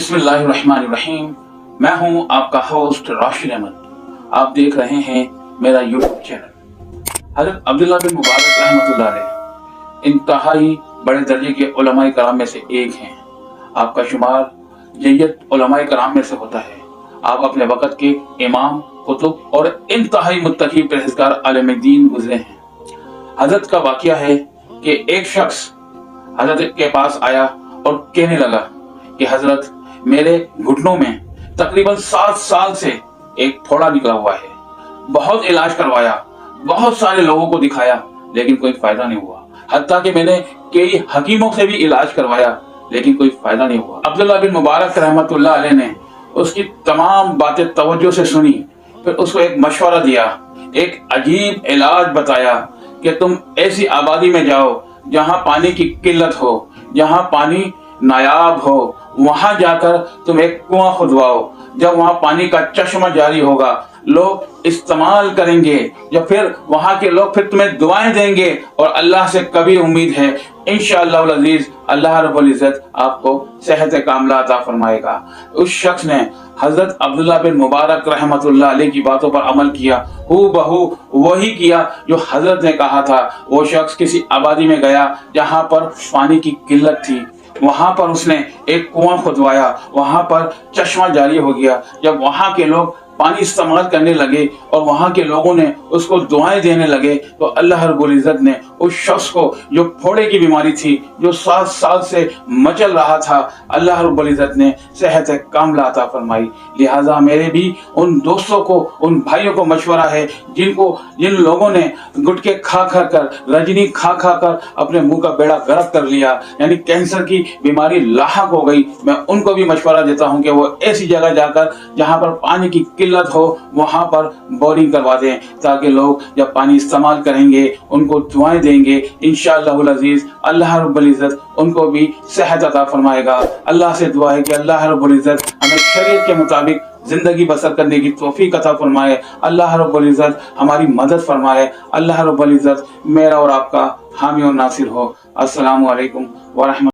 बिस्मिल्लाहिर्रहमानिर्रहीम। मैं हूं आपका होस्ट राशिद अहमद। आप देख रहे हैं मेरा यूट्यूब चैनल। हज़रत अब्दुल्लाह बिन मुबारक रहमतुल्लाह अलैह इंतहाई बड़े दर्जे के उलमाए कराम में से एक हैं। आपका शुमार जय्यद उलमाए कराम में से होता है। आप अपने वक़्त के इमाम, कुतुब और इंतहाई मुत्तकी परहेज़गार आलिम दीन गुजरे हैं। हज़रत का वाक़या है कि एक शख्स हज़रत के पास आया और कहने लगा कि हज़रत, मेरे घुटनों में तकरीबन 7 साल से एक फोड़ा निकला हुआ है। बहुत इलाज करवाया, बहुत सारे लोगों को दिखाया, लेकिन कोई फायदा नहीं हुआ। हत्ता कि मैंने कई हकीमों से भी इलाज करवाया, लेकिन कोई फायदा नहीं हुआ। अब्दुल्लाह बिन मुबारक रहमतुल्लाह अलैह ने उसकी तमाम बातें तवज्जो से सुनी, फिर उसको एक मशवरा दिया, एक अजीब इलाज बताया कि तुम ऐसी आबादी में जाओ जहां पानी की किल्लत हो, जहां पानी नायाब हो, वहां जाकर तुम एक कुआं खुदवाओ। जब वहां पानी का चश्मा जारी होगा, लोग इस्तेमाल करेंगे, जब फिर वहां के लोग फिर तुम्हें दुआएं देंगे और अल्लाह से कभी उम्मीद है इंशाअल्लाह अज़ीज अल्लाह रब्बुल इज़्ज़त आपको सेहत कामिला अता फरमाएगा। उस शख्स ने हजरत अब्दुल्लाह बिन मुबारक रहमतुल्लाह अलैह की बातों पर अमल किया, हूबहू वही किया जो हजरत ने कहा था। वो शख्स किसी आबादी में गया जहां पर पानी की किल्लत थी, वहां पर उसने एक कुआं खुदवाया, वहां पर चश्मा जारी हो गया। जब वहां के लोग पानी इस्तेमाल करने लगे और वहां के लोगों ने उसको दुआएं देने लगे, तो अल्लाह रब्बुल इज़्ज़त ने उस शख्स को, जो फोड़े की बीमारी थी, जो 7 साल से मचल रहा था, अल्लाह रब्बुल इज़्ज़त ने सेहत कामिला अता फरमाई। लिहाजा मेरे भी उन दोस्तों को, उन भाइयों को मशवरा है जिन लोगों ने गुटके खा कर, रजनी खा कर अपने मुंह का बेड़ा गर्क कर लिया, यानी कैंसर की बीमारी लाहक हो गई, मैं उनको भी मशवरा देता हूं कि वो ऐसी जगह जाकर जहां पर पानी की किल्लत हो, वहां पर बोरिंग करवा दें, ताकि लोग जब पानी इस्तेमाल करेंगे उनको दुआएं देंगे, इंशाअल्लाह अज़ीज अल्लाह रब्बुल इज़्ज़त उनको भी सेहत अता फरमाएगा। अल्लाह से दुआ है कि अल्लाह रब्बुल इज़्ज़त हमें शरीयत के मुताबिक जिंदगी बसर करने की तौफीक अता फरमाए। अल्लाह रब्बुल इज़्ज़त हमारी मदद फरमाए। अल्लाह रब्बुल इज़्ज़त मेरा और आपका हामी और नासिर हो। अस्सलामु अलैकुम व रहमतुल्लाह।